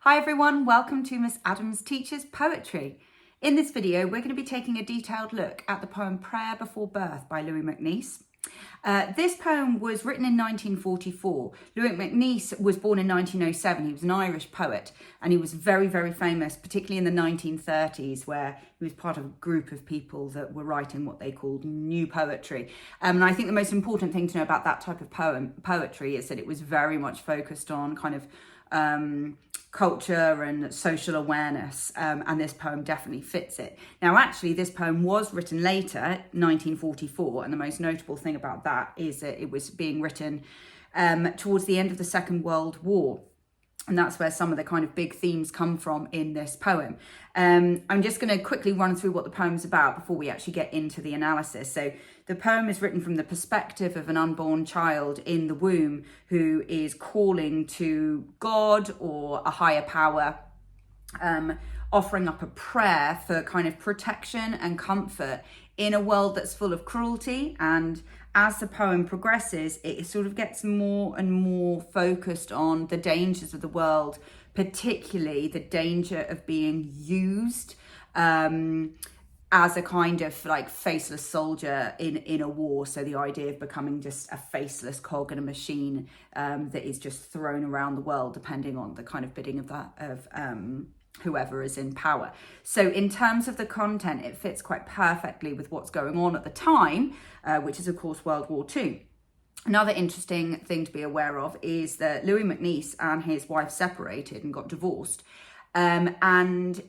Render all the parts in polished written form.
Hi everyone, welcome to Miss Adams Teaches Poetry. In this video, we're going to be taking a detailed look at the poem Prayer Before Birth by Louis MacNeice. This poem was written in 1944. Louis MacNeice was born in 1907. He was an Irish poet and he was very, very famous, particularly in the 1930s, where he was part of a group of people that were writing what they called new poetry. And I think the most important thing to know about that type of poetry is that it was very much focused on kind of culture and social awareness, and this poem definitely fits it. Now actually this poem was written later, 1944, and the most notable thing about that is that it was being written towards the end of the Second World War. And that's where some of the kind of big themes come from in this poem. I'm just going to quickly run through what the poem's about before we actually get into the analysis. So the poem is written from the perspective of an unborn child in the womb who is calling to God or a higher power, offering up a prayer for kind of protection and comfort in a world that's full of cruelty. And as the poem progresses, it sort of gets more and more focused on the dangers of the world, particularly the danger of being used as a kind of like faceless soldier in a war. So the idea of becoming just a faceless cog in a machine that is just thrown around the world, depending on the kind of bidding of whoever is in power. So in terms of the content, it fits quite perfectly with what's going on at the time, which is of course World War II. Another interesting thing to be aware of is that Louis MacNeice and his wife separated and got divorced. And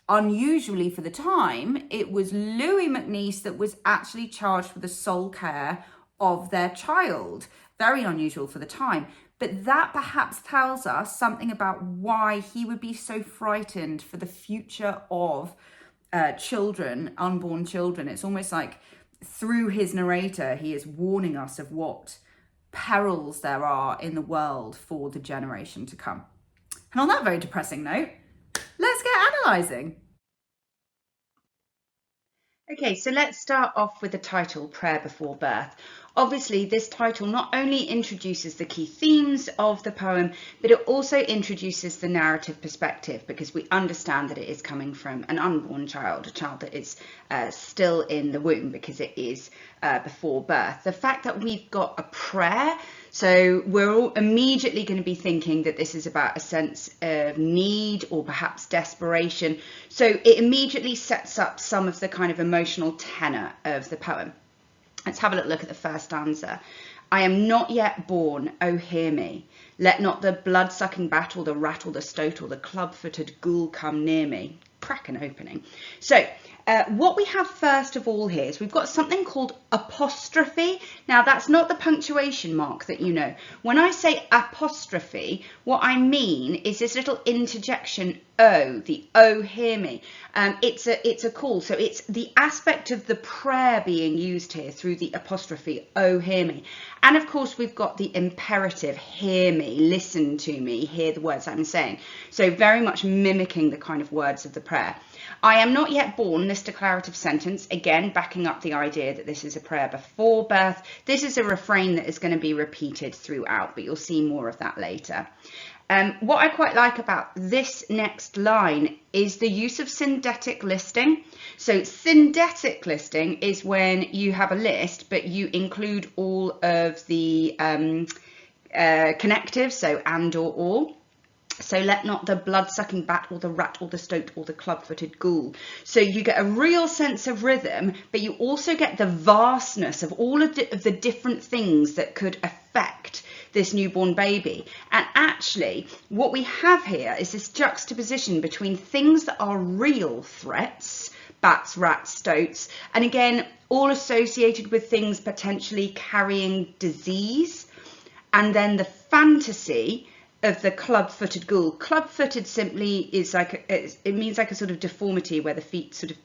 unusually for the time, it was Louis MacNeice that was actually charged with the sole care of their child. Very unusual for the time. But that perhaps tells us something about why he would be so frightened for the future of children, unborn children. It's almost like through his narrator, he is warning us of what perils there are in the world for the generation to come. And on that very depressing note, let's get analysing. Okay, so let's start off with the title, Prayer Before Birth. Obviously, this title not only introduces the key themes of the poem, but it also introduces the narrative perspective, because we understand that it is coming from an unborn child, a child that is still in the womb, because it is before birth. The fact that we've got a prayer, so we're all immediately going to be thinking that this is about a sense of need or perhaps desperation. So it immediately sets up some of the kind of emotional tenor of the poem. Let's have a look at the first stanza. I am not yet born, oh hear me. Let not the blood-sucking bat or the rat or the stoat or the club-footed ghoul come near me. Cracking opening. So what we have first of all here is we've got something called apostrophe. Now that's not the punctuation mark that you know. When I say apostrophe, what I mean is this little interjection O, the oh hear me. It's a call, so it's the aspect of the prayer being used here through the apostrophe, oh hear me. And of course we've got the imperative, hear me, listen to me, hear the words I'm saying. So very much mimicking the kind of words of the prayer. I am not yet born, this declarative sentence, again backing up the idea that this is a prayer before birth. This is a refrain that is going to be repeated throughout, but you'll see more of that later. What I quite like about this next line is the use of syndetic listing. So syndetic listing is when you have a list, but you include all of the connectives, so and or. So let not the blood-sucking bat or the rat or the stoat or the club-footed ghoul. So you get a real sense of rhythm, but you also get the vastness of all of the different things that could affect this newborn baby. And actually what we have here is this juxtaposition between things that are real threats, bats, rats, stoats, and again all associated with things potentially carrying disease, and then the fantasy of the club-footed ghoul. Club-footed simply is like it means like a sort of deformity where the feet sort of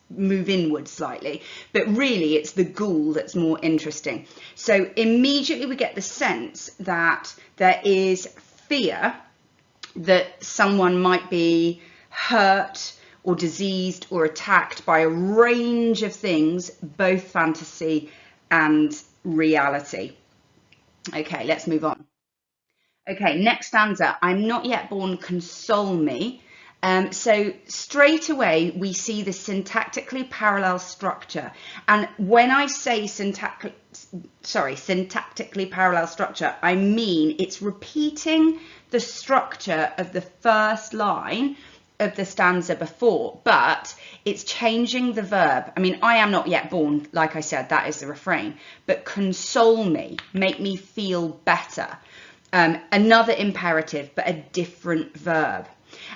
move inward slightly, but really it's the ghoul that's more interesting. So immediately we get the sense that there is fear that someone might be hurt or diseased or attacked by a range of things, both fantasy and reality. Okay, let's move on. Okay, next stanza. I'm not yet born, console me. So straight away we see the syntactically parallel structure, and when I say syntactically parallel structure, I mean it's repeating the structure of the first line of the stanza before, but it's changing the verb. I mean, I am not yet born, like I said, that is the refrain, but console me, make me feel better. Another imperative, but a different verb.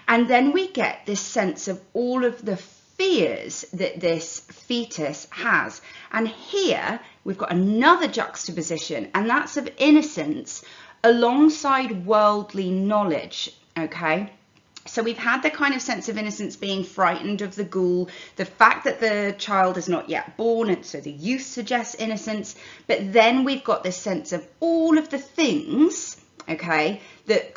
And then we get this sense of all of the fears that this fetus has. And here we've got another juxtaposition, and that's of innocence alongside worldly knowledge, okay? So we've had the kind of sense of innocence, being frightened of the ghoul, the fact that the child is not yet born, and so the youth suggests innocence, but then we've got this sense of all of the things, okay, that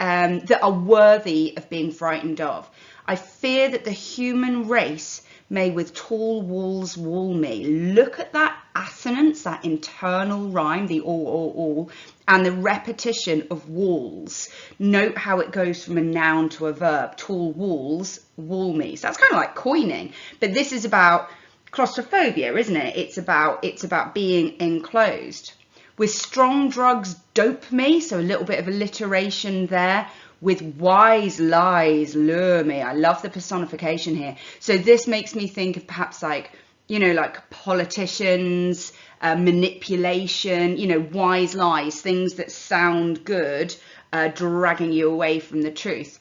that are worthy of being frightened of. I fear that the human race may with tall walls wall me. Look at that assonance, that internal rhyme, the all, and the repetition of walls. Note how it goes from a noun to a verb. Tall walls wall me. So that's kind of like coining, but this is about claustrophobia, isn't it? It's about being enclosed. With strong drugs dope me, so a little bit of alliteration there. With wise lies lure me. I love the personification here. So this makes me think of perhaps like, you know, like politicians, manipulation, you know, wise lies, things that sound good, dragging you away from the truth.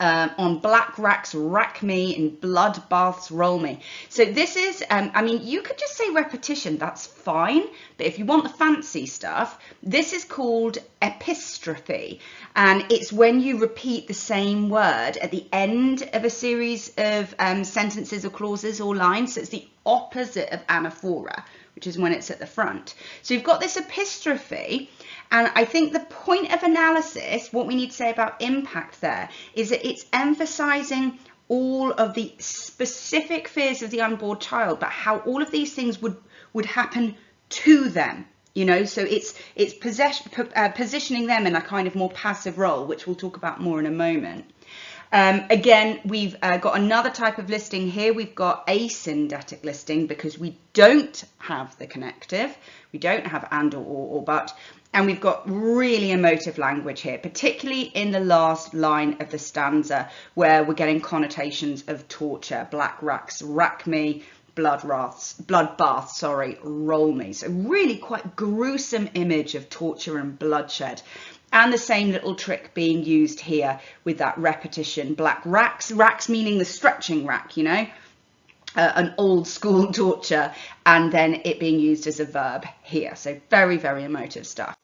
On black racks rack me, in blood baths roll me. So this is, I mean, you could just say repetition, that's fine. But if you want the fancy stuff, this is called epistrophe. And it's when you repeat the same word at the end of a series of sentences or clauses or lines. So it's the opposite of anaphora, which is when it's at the front. So you've got this epistrophe. And I think the point of analysis, what we need to say about impact there, is that it's emphasizing all of the specific fears of the unborn child, but how all of these things would happen to them, you know. So it's positioning them in a kind of more passive role, which we'll talk about more in a moment. Again, we've got another type of listing here. We've got asyndetic listing because we don't have the connective. We don't have and or but. And we've got really emotive language here, particularly in the last line of the stanza, where we're getting connotations of torture. Black racks rack me, blood baths, roll me. So really quite gruesome image of torture and bloodshed. And the same little trick being used here with that repetition. Black racks meaning the stretching rack, you know, an old school torture, and then it being used as a verb here. So very, very emotive stuff.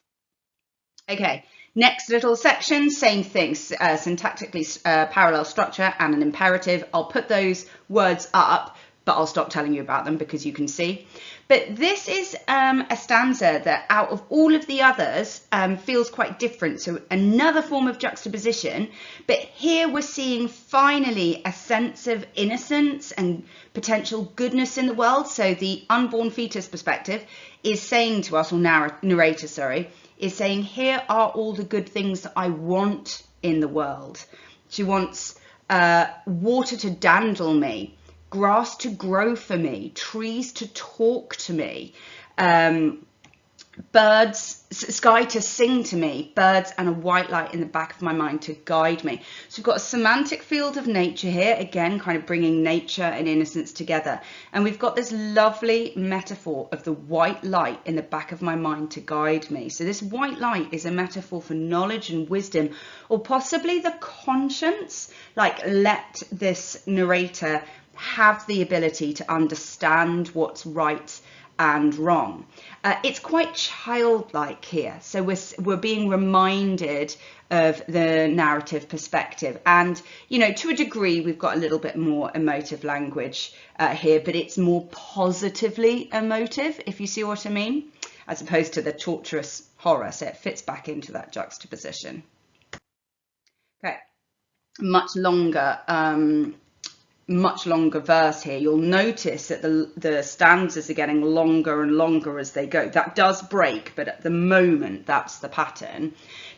Okay, next little section, same thing, syntactically parallel structure and an imperative. I'll put those words up, but I'll stop telling you about them because you can see. But this is a stanza that out of all of the others feels quite different. So another form of juxtaposition, but here we're seeing finally a sense of innocence and potential goodness in the world. So the unborn fetus perspective is saying to us, or narrator, sorry, is saying, here are all the good things that I want in the world. She wants water to dandle me, grass to grow for me, trees to talk to me, birds, sky to sing to me, birds and a white light in the back of my mind to guide me. So we've got a semantic field of nature here, again, kind of bringing nature and innocence together. And we've got this lovely metaphor of the white light in the back of my mind to guide me. So this white light is a metaphor for knowledge and wisdom, or possibly the conscience, like let this narrator have the ability to understand what's right and wrong. It's quite childlike here, so we're being reminded of the narrative perspective, and you know, to a degree we've got a little bit more emotive language here, but it's more positively emotive, if you see what I mean, as opposed to the torturous horror. So it fits back into that juxtaposition. Okay, much longer verse here. You'll notice that the stanzas are getting longer and longer as they go. That does break, but at the moment that's the pattern.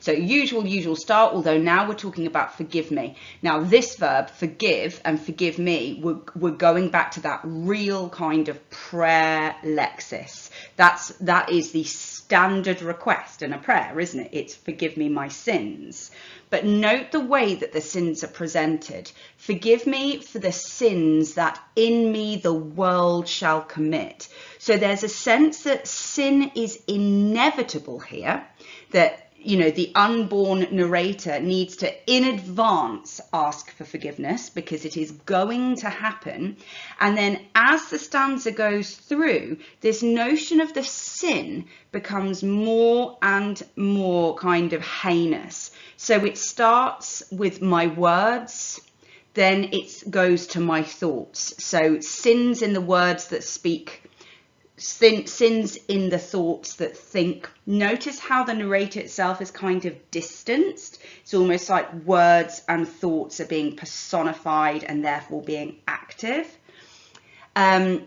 So usual start, although now we're talking about forgive me. Now this verb, forgive and forgive me, we're going back to that real kind of prayer lexis. That is the standard request in a prayer, isn't it? It's forgive me my sins. But note the way that the sins are presented. Forgive me for the sins that in me the world shall commit. So there's a sense that sin is inevitable here, that the unborn narrator needs to in advance ask for forgiveness because it is going to happen. And then as the stanza goes through, this notion of the sin becomes more and more kind of heinous. So it starts with my words, then it goes to my thoughts. So sins in the words that speak, sins in the thoughts that think. Notice how the narrator itself is kind of distanced. It's almost like words and thoughts are being personified and therefore being active. But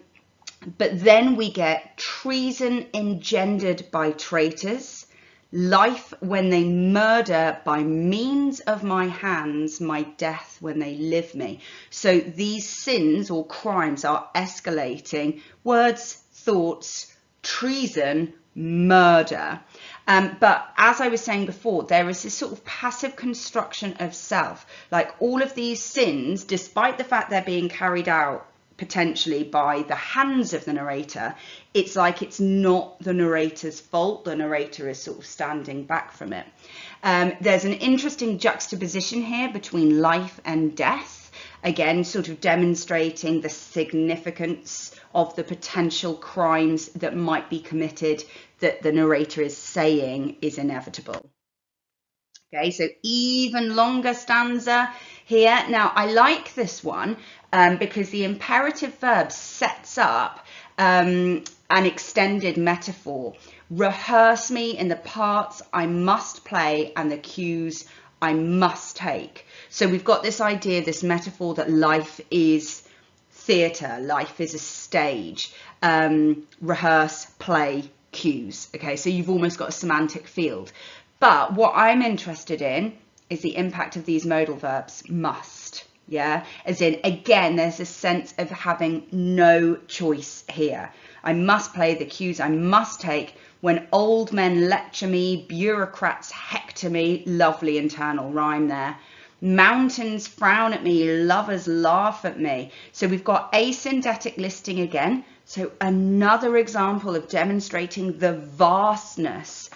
then we get treason engendered by traitors, life when they murder by means of my hands, my death when they live me. So these sins or crimes are escalating. Words, thoughts, treason, murder. But as I was saying before, there is this sort of passive construction of self. Like all of these sins, despite the fact they're being carried out potentially by the hands of the narrator, it's like it's not the narrator's fault. The narrator is sort of standing back from it. There's an interesting juxtaposition here between life and death, again sort of demonstrating the significance of the potential crimes that might be committed that the narrator is saying is inevitable. Okay, so even longer stanza here. Now I like this one because the imperative verb sets up an extended metaphor. Rehearse me in the parts I must play and the cues I must take. So we've got this idea, this metaphor that life is theatre, life is a stage. Rehearse, play, cues. Okay, so you've almost got a semantic field. But what I'm interested in is the impact of these modal verbs, must. Yeah, as in, again, there's a sense of having no choice here. I must play the cues I must take when old men lecture me, bureaucrats hector me, lovely internal rhyme there. Mountains frown at me, lovers laugh at me. So we've got asyndetic listing again. So another example of demonstrating the vastness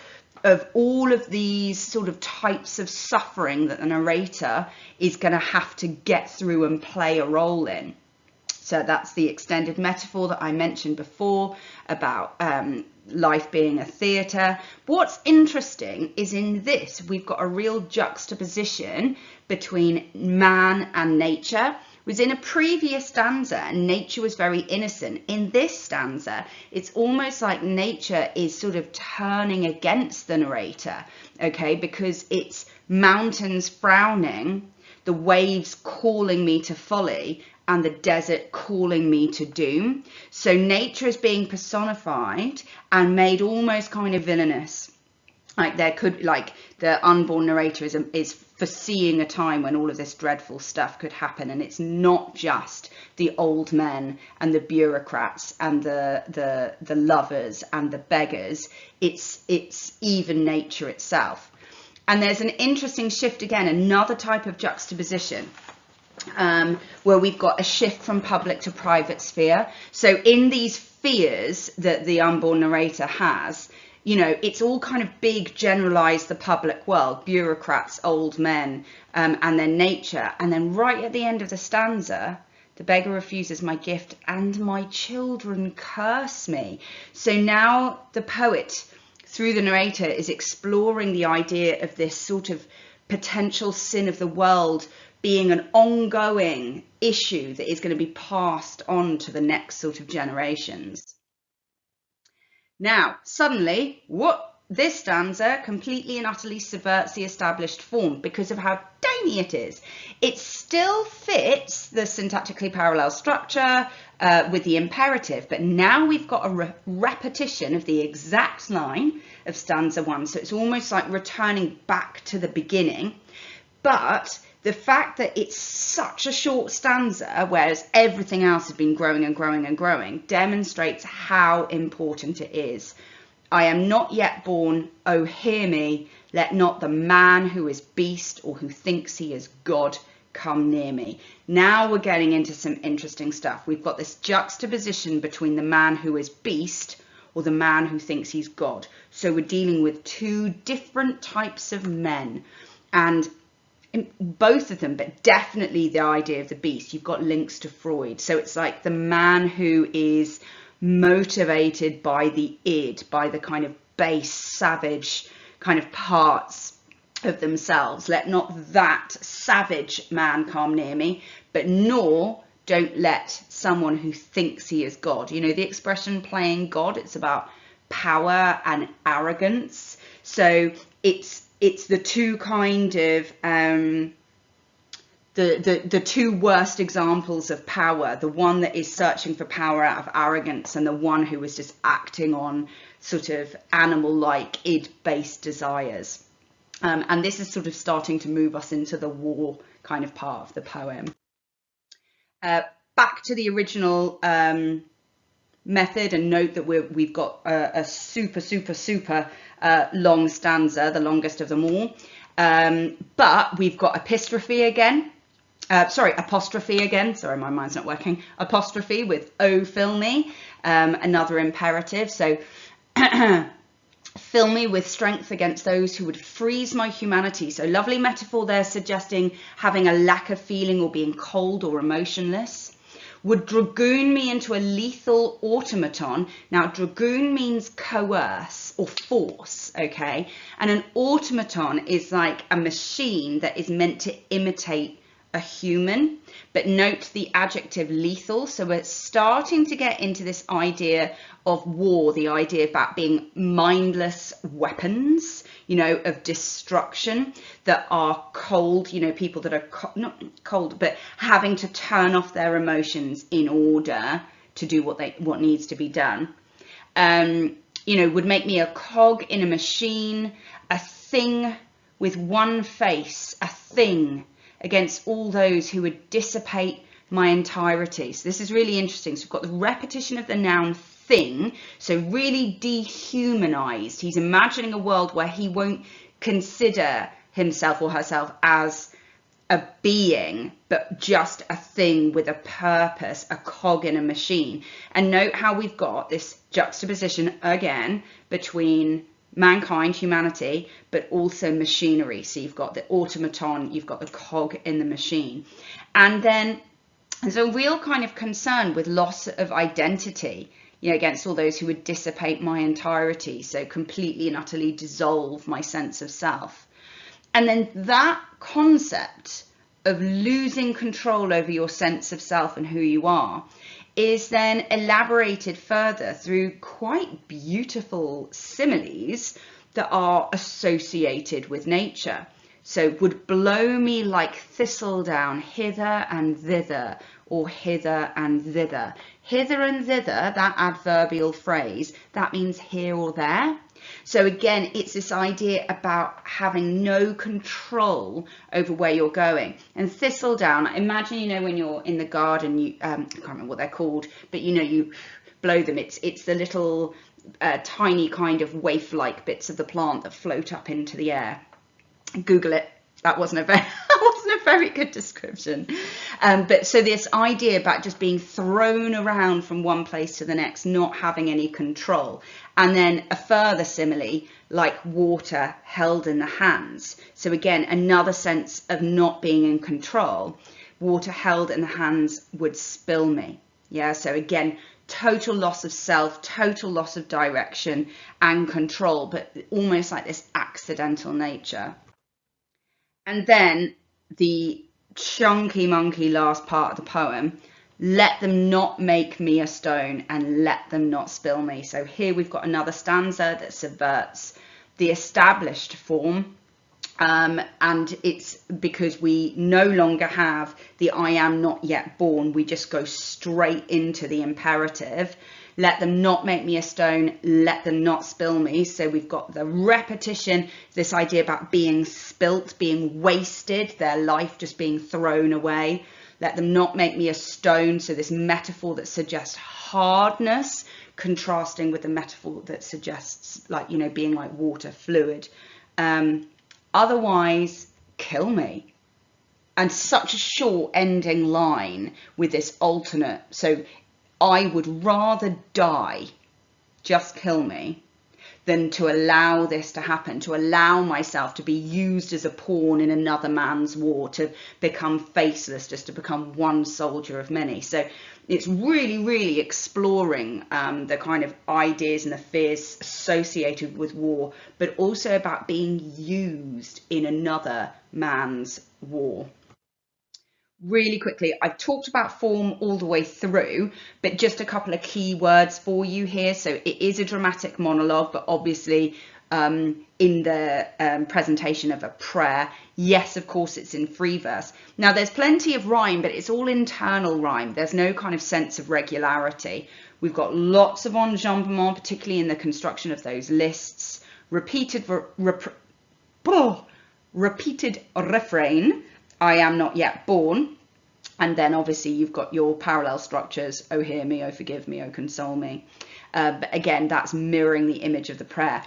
of all of these sort of types of suffering that the narrator is going to have to get through and play a role in. So that's the extended metaphor that I mentioned before about life being a theatre. What's interesting is in this, we've got a real juxtaposition between man and nature. Was in a previous stanza, nature was very innocent. In this stanza, it's almost like nature is sort of turning against the narrator, okay, because it's mountains frowning, the waves calling me to folly, and the desert calling me to doom. So nature is being personified and made almost kind of villainous. Like there could, like the unborn narrator is foreseeing a time when all of this dreadful stuff could happen, and it's not just the old men and the bureaucrats and the lovers and the beggars. It's even nature itself. And there's an interesting shift again, another type of juxtaposition. Where we've got a shift from public to private sphere. So in these fears that the unborn narrator has, you know, it's all kind of big, generalized, the public world, bureaucrats, old men, and then nature. And then right at the end of the stanza, the beggar refuses my gift and my children curse me. So now the poet, through the narrator, is exploring the idea of this sort of potential sin of the world being an ongoing issue that is going to be passed on to the next sort of generations. Now, suddenly, what? this stanza completely and utterly subverts the established form because of how tiny it is. It still fits the syntactically parallel structure with the imperative, but now we've got a repetition of the exact line of stanza 1. So it's almost like returning back to the beginning. But the fact that it's such a short stanza, whereas everything else has been growing and growing and growing, demonstrates how important it is. I am not yet born, oh hear me, let not the man who is beast or who thinks he is God come near me. Now we're getting into some interesting stuff. We've got this juxtaposition between the man who is beast or the man who thinks he's God. So we're dealing with two different types of men, and both of them, but definitely the idea of the beast, you've got links to Freud. So it's like the man who is motivated by the id, by the kind of base, savage kind of parts of themselves. Let not that savage man come near me, but nor don't let someone who thinks he is God. You know, the expression playing God, it's about power and arrogance. So it's the two kind of the two worst examples of power, the one that is searching for power out of arrogance and the one who is just acting on sort of animal-like id-based desires. And this is sort of starting to move us into the war kind of part of the poem. Back to the original method, and note that we've got a super long stanza, the longest of them all. But we've got apostrophe again. Sorry, my mind's not working. Apostrophe with "oh, fill me," another imperative. So fill me with strength against those who would freeze my humanity. So lovely metaphor there, suggesting having a lack of feeling or being cold or emotionless. Would dragoon me into a lethal automaton. Now, dragoon means coerce or force, okay? And an automaton is like a machine that is meant to imitate a human. But note the adjective lethal. So we're starting to get into this idea of war, the idea about being mindless weapons, you know, of destruction that are cold, you know, people that are not cold, but having to turn off their emotions in order to do what needs to be done. You know, would make me a cog in a machine, a thing with one face, a thing against all those who would dissipate my entirety. So this is really interesting. So we've got the repetition of the noun thing, so really dehumanized. He's imagining a world where he won't consider himself or herself as a being, but just a thing with a purpose, a cog in a machine. And note how we've got this juxtaposition again between mankind, humanity, but also machinery. So you've got the automaton, you've got the cog in the machine. And then there's a real kind of concern with loss of identity, you know, against all those who would dissipate my entirety, so completely and utterly dissolve my sense of self. And then that concept of losing control over your sense of self and who you are is then elaborated further through quite beautiful similes that are associated with nature. So would blow me like thistledown hither and thither, or hither and thither. Hither and thither, that adverbial phrase, that means here or there. So again, it's this idea about having no control over where you're going. And thistledown, imagine, you know, when you're in the garden, you I can't remember what they're called, but you know, you blow them. It's the little tiny kind of waif-like bits of the plant that float up into the air. Google it. That wasn't a very good description. But so this idea about just being thrown around from one place to the next, not having any control. And then a further simile, like water held in the hands. So again, another sense of not being in control. Water held in the hands would spill me. Yeah, so again, total loss of self, total loss of direction and control, but almost like this accidental nature. And then the chunky monkey last part of the poem, let them not make me a stone and let them not spill me. So here we've got another stanza that subverts the established form. And it's because we no longer have the I am not yet born. We just go straight into the imperative. Let them not make me a stone, let them not spill me. So we've got the repetition, this idea about being spilt, being wasted, their life just being thrown away. Let them not make me a stone. So this metaphor that suggests hardness, contrasting with the metaphor that suggests, like, you know, being like water, fluid. Otherwise, kill me. And such a short ending line with this alternate. So I would rather die, just kill me, than to allow this to happen, to allow myself to be used as a pawn in another man's war, to become faceless, just to become one soldier of many. So it's really, really exploring the kind of ideas and the fears associated with war, but also about being used in another man's war. Really quickly, I've talked about form all the way through, but just a couple of key words for you here. So it is a dramatic monologue, but obviously in the presentation of a prayer, yes, of course, it's in free verse. Now, there's plenty of rhyme, but it's all internal rhyme. There's no kind of sense of regularity. We've got lots of enjambment, particularly in the construction of those lists. Repeated refrain, I am not yet born. And then obviously you've got your parallel structures, oh hear me, oh forgive me, oh console me. But again, that's mirroring the image of the prayer.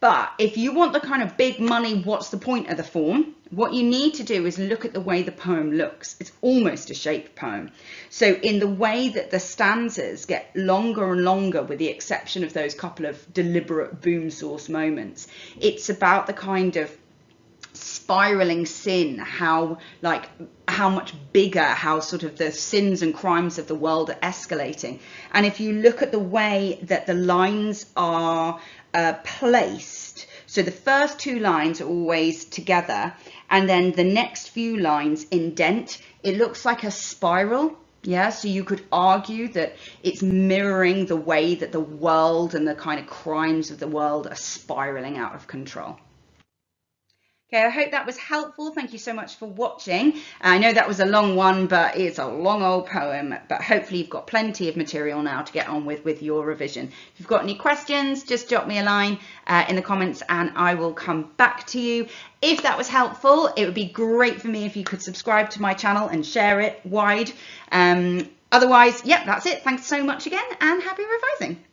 But if you want the kind of big money, what's the point of the form? What you need to do is look at the way the poem looks. It's almost a shaped poem. So in the way that the stanzas get longer and longer, with the exception of those couple of deliberate boom source moments, it's about the kind of spiraling sin, how much bigger, how sort of the sins and crimes of the world are escalating. And if you look at the way that the lines are placed, so the first two lines are always together, and then the next few lines indent, it looks like a spiral. Yeah, so you could argue that it's mirroring the way that the world and the kind of crimes of the world are spiraling out of control. Okay, I hope that was helpful. Thank you so much for watching. I know that was a long one, but it's a long old poem, but hopefully you've got plenty of material now to get on with your revision. If you've got any questions, just drop me a line in the comments and I will come back to you. If that was helpful, it would be great for me if you could subscribe to my channel and share it wide. Otherwise, yeah, that's it. Thanks so much again and happy revising.